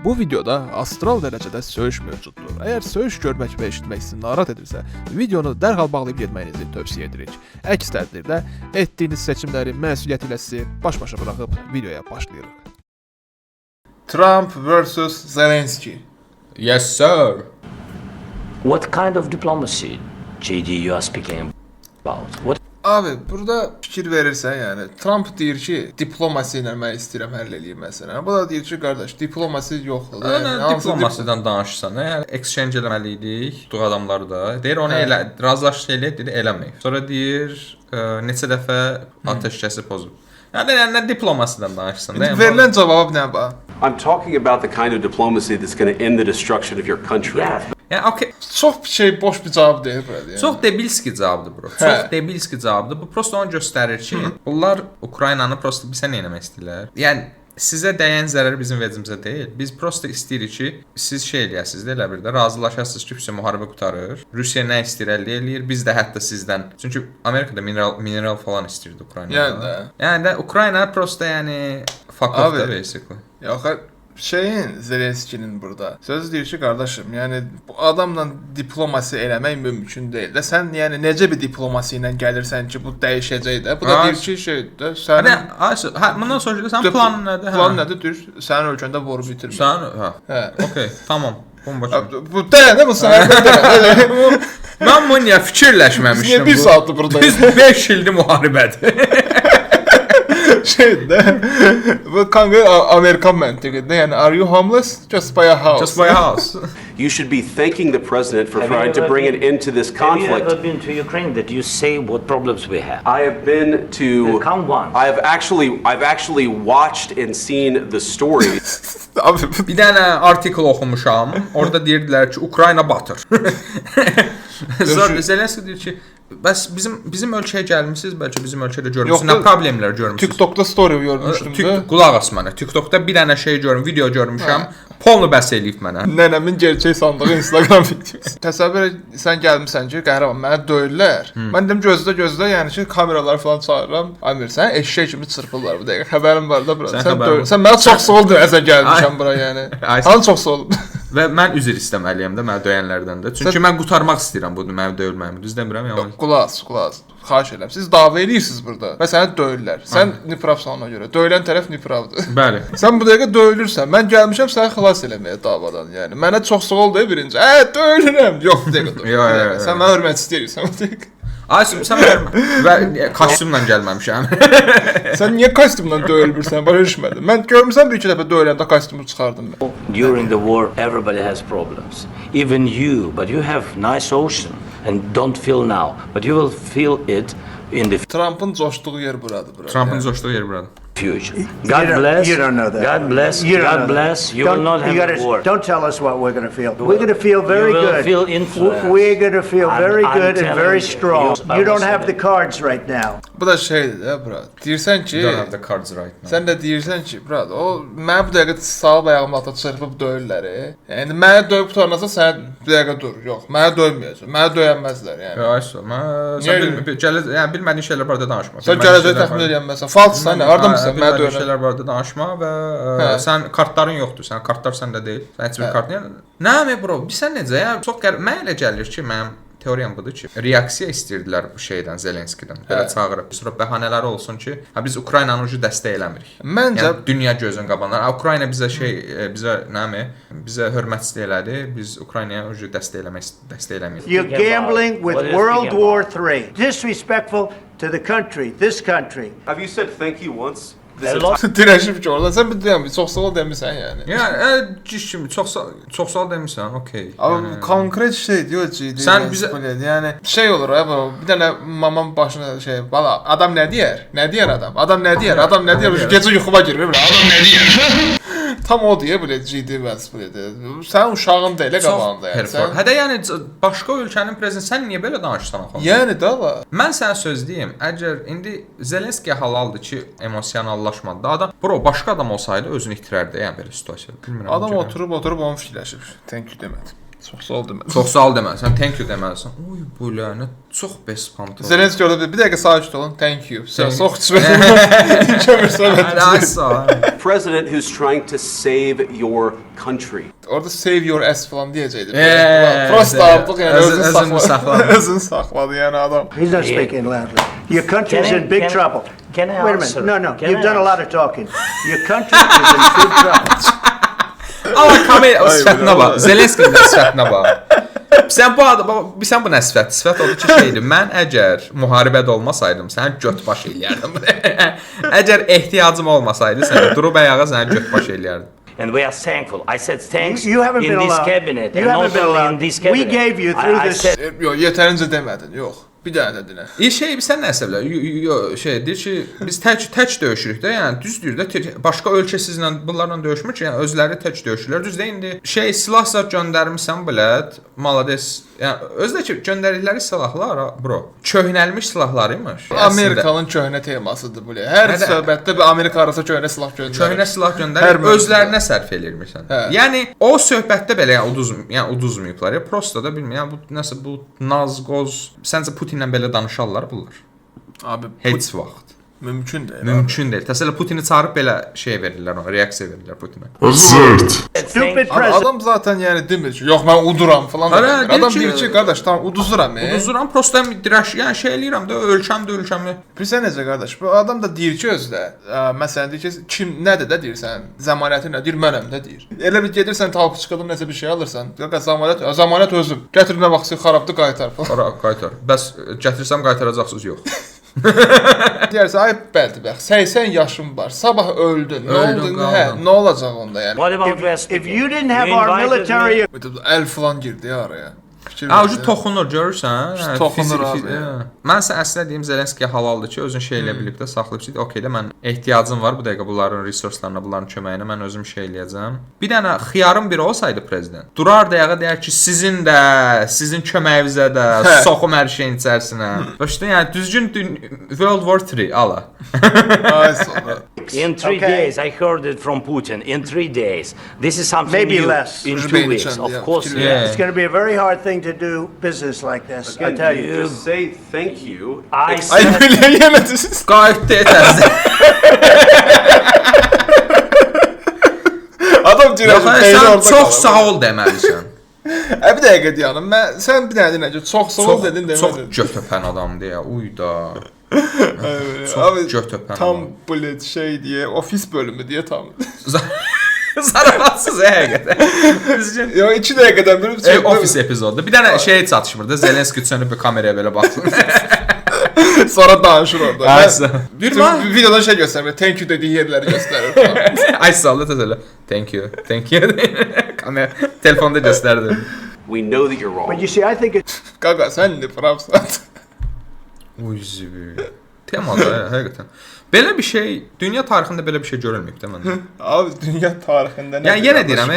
Bu videoda astral dərəcədə söyüş mövcuddur. Əgər söyüş görmək və eşitmək sizi narahat edirsə, videonu dərhal bağlayıb getməyinizi tövsiyə edirik. Əks təqdirdə etdiyiniz seçimləri məsuliyyət ilə sizi baş-başa buraxıb videoya başlayırıq. Trump vs. Zelensky. Yes, sir. What kind of diplomacy, JD, you are speaking about? What? Abi, burada fikir verirsən, yəni Trump deyir ki, diplomasi ilə mən istəyirəm həll eləyim məsələn. Bu da deyir ki, qardaş, diplomasi yoxdur. Diplomasiyadan danışsan, yəni exchange eləməliydik, tutduğu adamları da. Deyir onu elə razılaşdıq elə, deyir eləməyib. Sonra deyir neçə dəfə atəşkəsi pozub. Yəni nə diplomasiyadan danışsan. Verilən cavab nə bax? I'm talking about the kind of diplomacy that's going to end the destruction of your country. Yeah. Yəni okey. Çox boş bir cavab deyil burada. Yəni. Çox debilski cavabdır bro. Çox debilski cavabdır. Bu prosta onu göstərir ki, bunlar Ukraynanı prosta bizə nə etmək istəyirlər? Yəni sizə dəyən zərər bizim vecimizə deyil. Biz prosta istəyirik ki, siz şey eləyəsiniz də elə bir də razılaşasınız ki, bütün müharibə qurtarır. Rusiya nə istəyir əldə eləyir. Biz də hətta sizdən. Çünki Amerikada mineral falan istəyirdi Ukraynada. Yəni də Ukrayna prosta yəni fuck off da basically. Yox, Zelenskinin burada. Söz deyir ki, qardaşım, yəni bu adamla diplomasi eləmək mümkün deyil. Və sən yəni necə bir diplomasi ilə gəlirsən ki, bu dəyişəcək də. Bu da deyir ki, şeydə sənin bundan sonra sən planın nədir? Plan nədir? Düz sənin ölkəndə boru bitirmə. Sən okey, tamam. Bu deyəndə bu sənə Mən bunu niyə fikirləşməmişdim? Biz 1 saatdır buradayıq. Biz 5 ildir müharibədir. Bu kanka Amerikan məntiqidir. Yəni are you homeless? Just buy a house. Just buy a house. You should be thanking the president for trying to bring an end to this conflict. Have you ever been to Ukraine that you say what problems we have? I have been to. Come once. I've actually watched and seen the stories. Bir dənə artikel oxumuşam. Orada deyirdilər ki, Ukrayna batır. Sonra Zelenski deyir ki, bəs bizim ölkəyə gəlmisiniz, bəlkə bizim ölkədə görmüsünüz, nə problemlər görmüsünüz? TikTokda story görmüşdüm də. Qulaq as mənə. TikTokda bir dənə şey görmüşəm, video görmüşəm. Polnu bəs eləyib mənə. Nənəmin gerçək sandığı Instagram videosu. Təsəvvür et, sən gəlmisən ki, qəhrəman mənə döyürlər. Mən dedim gözlə, yəni ki, kameraları falan çağırıram. Amir, sən eşşək kimi çırpırlar bu dəqiqə. Xəbərin var da bura. Sən mənə çox sağ ol deyəsən gəlmişəm bura yəni. Sən çox sağ ol. Və mən üzr istəməliyəm də mənə döyənlərdən də. Çünki mən qurtarmaq istəyirəm bunu, mənim döyülməyimi. Düz demirəm ya. Qulaq. Xahiş edirəm. Siz dava edirsiniz burada və səni döyürlər. Sən nipravsan ona görə. Döyülən tərəf nipravdır. Bəli. Sən bu dəqiqə döyülürsən. Mən gəlmişəm səni xilas eləməyə davadan, yəni. Mənə çox sağ ol deyə birinci. Döyülürəm. Yox, bu dəqiqə. Yox. Sən mənə hörmət istəyirsən bu dəqiqə. Aysun, sən və kostyumla gəlməmişəm. Sən niyə kostyumla döyülmürsən? Başa düşmədim. Mən görmüsən bir-iki dəfə döyüləndə kostyumu çıxardım mən. During the war, everybody has problems. Even you, but you have nice ocean and don't feel now, but you will feel it in the Trump'ın coşduğu yer buradır, bura. Trump'ın coşduğu yer buradır. future. God bless. You don't know that. God bless. God bless. You will not have a war. Don't tell us what we're going to feel. We're going to feel very You will good. feel influenced. We're going to feel very I'm good and telling very you. strong. I You don't will have say the cards right now. Bu da şeydir ya bura. Deyirsən ki, You don't have the cards right now. sən də deyirsən ki, bura, o mən bu dəqiqə sağ ayağımla ata çırpıb döyürlər. Yəni mənə döyüb tutarnasa sən bir dəqiqə dur. Yox, mənə döyməyəcək. Mənə döyənməzlər yəni. Aysun, sən bilmədiyin şeylər barədə danışma. Sən gələcəyi təxmin edirsən. Falssan, hardamısan? Mənə Bilmədiyin şeylər barədə danışma və sən kartların yoxdur. Sən kartlar səndə deyil. Sən heç bir kart yox. Nə bro? Bilsən necə? Yəni çox mənə elə gəlir ki, mənim teoriyam budur ki, reaksiya istəyirdilər bu şeydən, Zelenskidən. Belə çağırıb. Sonra bəhanələri olsun ki, biz Ukraynanı ucu dəstək eləmirik. Məncə yəni, dünya gözün qabağında. Ukrayna bizə bizə hörmətsizlik elədi. Biz Ukraynaya ucu dəstək eləmirik. You're gambling with World War III. Disrespectful to the country, this country. Have you said thank you once? dirəşib ki, orada sən bir deyəm, çox sağ ol demirsən yəni. Yəni, ciş kimi çox sağ ol demirsən, okey. Amma konkret şey diyor ki, sən bizə yəni şey olur ya, bir dənə mamam başına şey, bala, adam nə deyər? Nə deyər adam? Adam nə deyər? Adam nə deyər? Gecə yuxuma girir, adam nə deyər? Tam o deyə belə ciddi vəzifədir. Sən uşağın da elə qabağında yəni. Hədə yəni başqa ölkənin prezidenti sən niyə belə danışırsan axı? Yəni də la. Mən sənə söz deyim, əgər indi Zelenski halaldır ki, emosionallaşmadı da adam, bro, başqa adam olsaydı özünü itirərdi yəni belə situasiyada. Bilmirəm. Adam oturub onu fikirləşib. Thank you demədi. Çox sağ ol deməli. Çox sağ ol deməlisən, thank you deməlisən. Oy bu lənət çox bespant. Zelenski orada bir dəqiqə sakit olun. Thank you. Çox çıxmır. Kömür söhbət. Ay sağ ol. President who's trying to save your country. Orada save your ass falan deyəcəkdi. Prosta artıq yəni özünü saxladı. Özünü saxladı yəni adam. He's not speaking loudly. Your country's in big trouble. Can I Wait a answer? minute. No. Can You've I done a answer? lot of talking. Your country is in big trouble. Allah kamera sifətinə bax. Zelenskinin də sifətinə bax. Sən bu nə sifət? Sifət odur ki şeydir. Mən əgər müharibədə olmasaydım, səni göt baş eləyərdim. Əgər ehtiyacım olmasaydı, sən durub ayağa səni göt baş eləyərdim. And we are thankful. I said thanks You haven't in been this allowed. cabinet. You And haven't not been only allowed. in this We cabinet. gave you through I this. said, Yox, yetərincə demədin. Yox. Bir dənə dedin. Sən nə əsəblər? Şey deyir ki, biz tək döyüşürük də, yəni düzdür də, başqa ölkə sizlə bunlarla döyüşmür ki, yəni özləri tək döyüşürlər. Düzdür indi şey silah göndərmisən bilət, malades. Yəni özdəki göndərdikləri silahlar, bro, köhnəlmiş silahlar imiş. Amerikanın köhnə temasıdır bu. Hər söhbətdə bir Amerika arası köhnə silah göndərir. Köhnə silah göndərir, özlərinə sərf eləyirsən. Yəni o söhbətdə belə yəni uduzmayıblar. Ya prosta da bilmirəm, bu nəsə bu nazqoz, səncə Putinlə belə danışarlar bunlar? Abi Heç vaxt. mümkün deyil. Mümkün deyil. Təsəllə Putini çağırıb belə şey verirlər ona, reaksiya verirlər Putinə. Stupid Abi president. adam zaten yəni demir ki, yox mən uduram falan. Hə, demir. deyir Adam ki- deyir ki, qardaş tamam uduzuram. Uduzuram, prosta dirəş, yəni şey eləyirəm də, ölkəmdir. Bilirsən necə qardaş? Bu adam da deyir ki özdə, məsələn deyir ki, kim nədir də deyirsən, zəmanəti nə deyir, mənəm də deyir. Elə bir gedirsən tapuçkadan nəsə bir şey alırsan, qardaş zəmanət özüm. Gətir nə vaxtsa xarabdı qaytar falan. Ora qaytar. Bəs gətirsəm qaytaracaqsınız yox. Deyirsən ay bədbəxt, 80 yaşım var, sabah öldün. Nə Öldün, oldu? qaldın. Hə, nə olacaq onda yəni? what about West? If you didn't have You our invited military Əl falan girdi ya araya. Fikir Ha, ver ucu ya. toxunur, görürsən? Hə, toxunur fizik- abi, hə. Mən sən əslində deyim Zelenskiyə halaldır ki, özün şey elə bilib də saxlayıb ki, okey də mən ehtiyacım var bu dəqiqə bunların resurslarına, bunların köməyinə mən özüm şey eləyəcəm. Bir dənə xiyarın biri olsaydı prezident, durar dayağa deyər ki, sizin köməyinizə də soxum hər şeyin içərisinə. Başda yəni düzgün World War 3 ala. Ay sonra. In 3 Okay. days, I heard it from Putin. In 3 days, this is something Maybe new. less. In Maybe 2 weeks, less, of yeah. course. Yeah. It's going to be a very hard thing to do business like this. I tell you. Just say thank you. I Ay said, belə yemədiniz. Qayıtdı etəzdi. Adam deyir Yox, ki, sən çox sağ ol deməlisən. Bir dəqiqə deyəlim. Sən bir dənə deyən ki, çox sağ ol dedin Çox demədin. götöpən adamdır ya. Uyda. Abi götöpən tam adam. bullet şey diye, ofis bölümü diye tam. Zaravatsız həqiqətən. Düzgün. Ya 2 dəqiqədən bir Ofis epizodu. Bir dənə şey çatışmırdı. Zelenski çönüb bir kameraya belə baxdı. sonra danışır orada. Aysa. Bir Bir videoda şey göstərir. Thank you dediği yerləri göstərir falan. Ay saldı təzələ. Thank you. Thank you. Kamera telefonda göstərdi. We know that you're But wrong. you see, I think it's Qaqa sən nə pravsan? Uy zibi. Temada həqiqətən. Belə bir şey dünya tarixində belə bir şey görülməyib də məndə. Abi dünya tarixində nə? Yəni yenə deyirəm,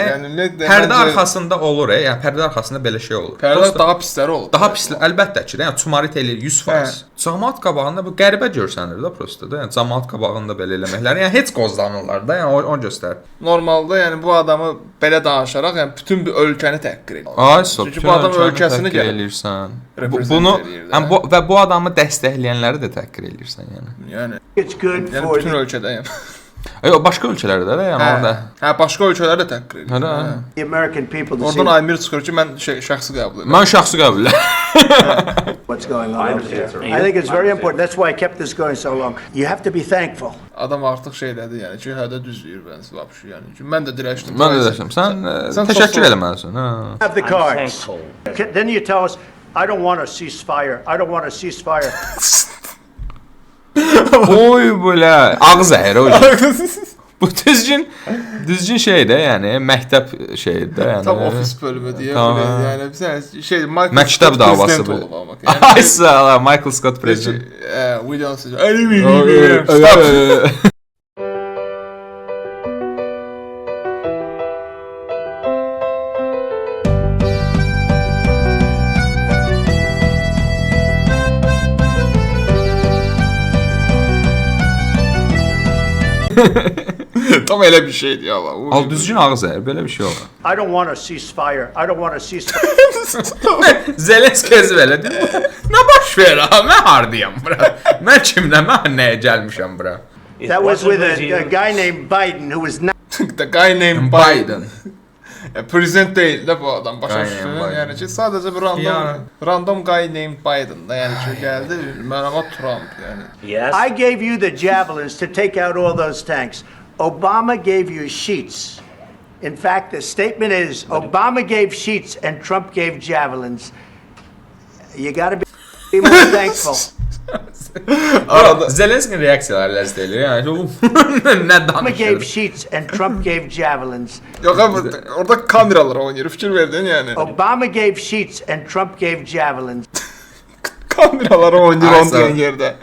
pərdə məncə- arxasında olur, yəni pərdə arxasında belə şey olur. Pərdə Prosta- daha pisləri olur. Daha pis əlbəttə ki, yəni tumarit eləyir 100%. Cəmaət qabağında bu qəribə görsənir də prosta da. Yəni cəmaət qabağında belə eləməklər, yəni heç qozlanırlar da, yəni o göstərir. Normalda yəni bu adamı belə danışaraq yəni bütün bir ölkəni təhqir edir. Ay sop. Çünki bu adam ölkəsini gəlir. eləyirsən. Represent Bunu eləyir də. və bu adamı dəstəkləyənləri də təhqir eləyirsən yəni. Yəni good yəni for bütün the ölkədəyəm. Yox, başqa ölkələrdə də yəni orada. Hə, başqa ölkələri də təhqir edir. Hə. American people to Oradan see Aymir çıxır ki, mən şəxsi qəbul edirəm. Mən şəxsi qəbul what's going on. I over understand, there. sir. I think it's very important. That's why I kept this going so long. You have to be thankful. Adam artıq şey dedi yəni ki, hə də düzləyir bəs vəbşi yəni ki, mən də dirəşdim. Mən də dedim, sən sən təşəkkür çox- eləməlisən. Hə. Have the I'm cards. thankful. Then you tell us, I don't want a ceasefire. I don't want a ceasefire. Oy belə ağız əhri o. Bu düzgün şey də, yəni məktəb şeydir də, yəni. Tam ofis bölümü deyə Tamam. bilir. Yəni bir şey Michael Məktəb Scott davası prezident bu. olub amma. Yəni Ay sağ ol, Michael Scott prezident. we don't say. Stop. Tam elə bir şeydir ya Allah. Al düzgün ağız əyir, belə bir şey olur. I don't want a ceasefire. I don't want a ceasefire. Zelenski özü belə deyir. Nə baş verir ha? Mən hardayam bura? Mən kimlə, mən nəyə gəlmişəm bura? That was with Wasn't a guy named Biden who was not. The guy named Biden. Prezident değil de bu adam başa Guy düştü. named Biden. Yani ki sadece bir random guy named Biden da yani ki geldi merhaba Trump yani. Yes. I gave you the javelins to take out all those tanks. Obama gave you sheets. In fact, the statement is Obama gave sheets and Trump gave javelins. You got to be more thankful. Arada Zelenski'nin reaksiyaları ləzzət eləyir. Yəni oğlum nə Obama gave danışır? sheets and Trump gave javelins. Yok abi orada kameralar oynuyor fikir verdin yani. Obama gave sheets and Trump gave javelins. Kameralar oynuyor Ay, onun sağ ol. yerde.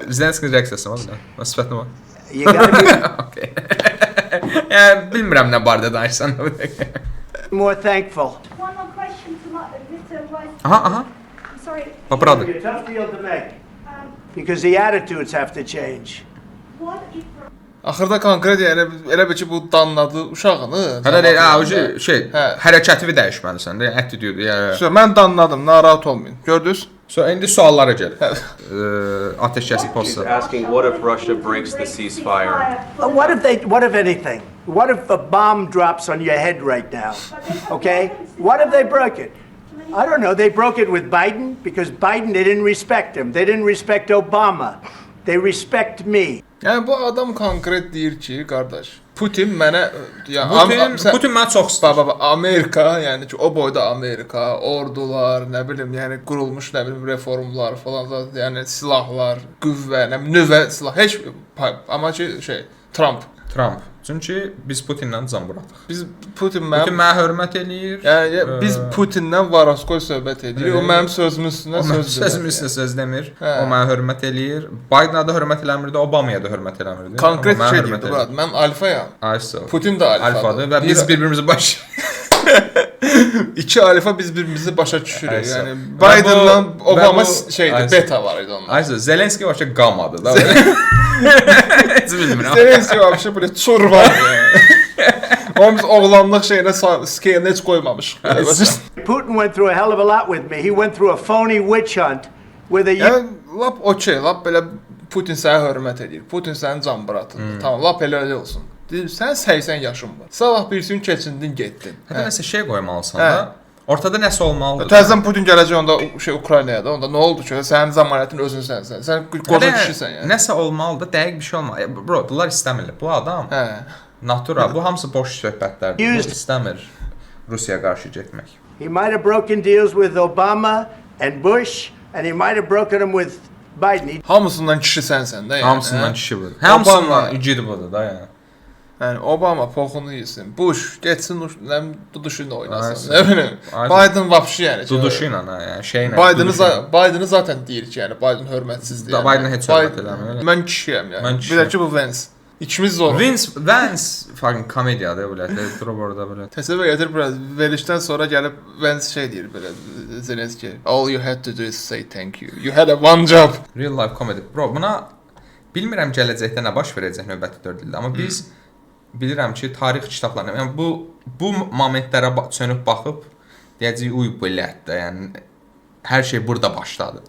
Zelenski'nin reaksiyası var da. Sifətinə bax. You got to be Okay. Yəni bilmirəm nə barədə danışsan. more thankful. One more question to Mr. Vice. Aha. I'm sorry. Papradı. It's a tough deal to make because the attitudes have to change. What if Axırda konkret yəni elə bir ki bu danladı uşağını. Hələ də o şey, Hə. hərəkəti dəyişməlisən də, attitude. Yəni. So, mən danladım, narahat olmayın. Gördünüz? So indi suallara gəlir. Ateşkəslik He's pozisiya. asking what if Russia breaks the ceasefire? What if anything? What if a bomb drops on your head right now? Okay? What if they broke it? I don't know. They broke it with Biden because Biden, they didn't respect him. They didn't respect Obama. They respect me. Yəni bu adam konkret deyir ki, qardaş, Putin mənə ya Putin mənə çox istəyir. Baba Amerika, yəni ki o boyda Amerika, ordular, nə bilim, yəni qurulmuş nə bilim reformlar falan da, yəni silahlar, qüvvə, nə bilim, nüvə silah heç amma ki şey Trump. Çünki biz Putinlə can buraxdıq. Biz Putin Putin mənə hörmət eləyir. yəni biz Putinlə Varaskoy söhbət edirik. O mənim sözümün üstünə söz demir. Sözümün üstünə söz demir. Hə. O mənə hörmət eləyir. Bidena da hörmət eləmirdi, Obamaya da hörmət eləmirdi. Konkret Amma mənə şey hörmət deyir, eləyir. mən alfayam. Ay sağ ol. Putin də Alfadır və biz bir-birimizi baş İki alfa biz birbirimizi başa düşürük. Ay, sağ ol. Yəni Biden'la Və bu- Obama və bu- şeydi, Ay, beta var idi onlar. Aysa Zelenski başa qamadı da. Heç bilmirəm. Zelenski вообще böyle çur var yani. Ama biz oğlanlıq şeyine scale heç koymamışıq. Putin went through a hell of a lot with me. He went through a phony witch hunt with a Yəni lap okey, lap belə Putin sənə hörmət edir. Putin sənin can buratıdır. Tamam, lap elə olsun. Deyir, sən 80 yaşın var. Sabah bir gün keçindin, getdin. Hətta nəsə şey qoymalısan Hə. da. Ortada nəsə olmalıdır. Təzədən Putin gələcək onda şey Ukraynaya da. Onda nə oldu ki? Sənin zəmanətin özün sənsən. Sən qoca kişisən yəni. Nəsə olmalıdır, dəqiq bir şey olmalı. Bro, bunlar istəmirlər. Bu adam Hə. natura, bu hamısı boş söhbətlərdir. Bu Used- istəmir Rusiyaya qarşı getmək. He might have broken deals with Obama and Bush, and he might have broken them with Biden. Hamısından kişi sənsən də yəni. Hamısından hə? kişi budur. Hamısından Obama. igid budur da yəni. Yəni Obama poxunu yesin. Bush getsin nə duduşuyla oynasın. Aynen. Nə bilim. Aynen. Biden vapşı yəni. Duduşu ilə ha, yəni şeylə. Biden'ı zaten deyir ki, yəni Biden hörmətsizdir. Da, Biden heç hörmət eləmir. Mən kişiyəm yəni. Mən Bir kişiyəm. də ki bu Vance. İkimiz zor. Vance fucking komediyadır belə. Durub orada belə. Təsəvvür edir biraz verilişdən sonra gəlib Vance şey deyir belə Zelenski. All you had to do is say thank you. You had a one job. Real life comedy. Bro, buna bilmirəm gələcəkdə nə baş verəcək növbəti 4 ildə, amma biz bilirəm ki, tarix kitablarında, yəni bu momentlərə çönüb baxıb deyəcəyik, uy bu lətdə, yəni hər şey burada başladı.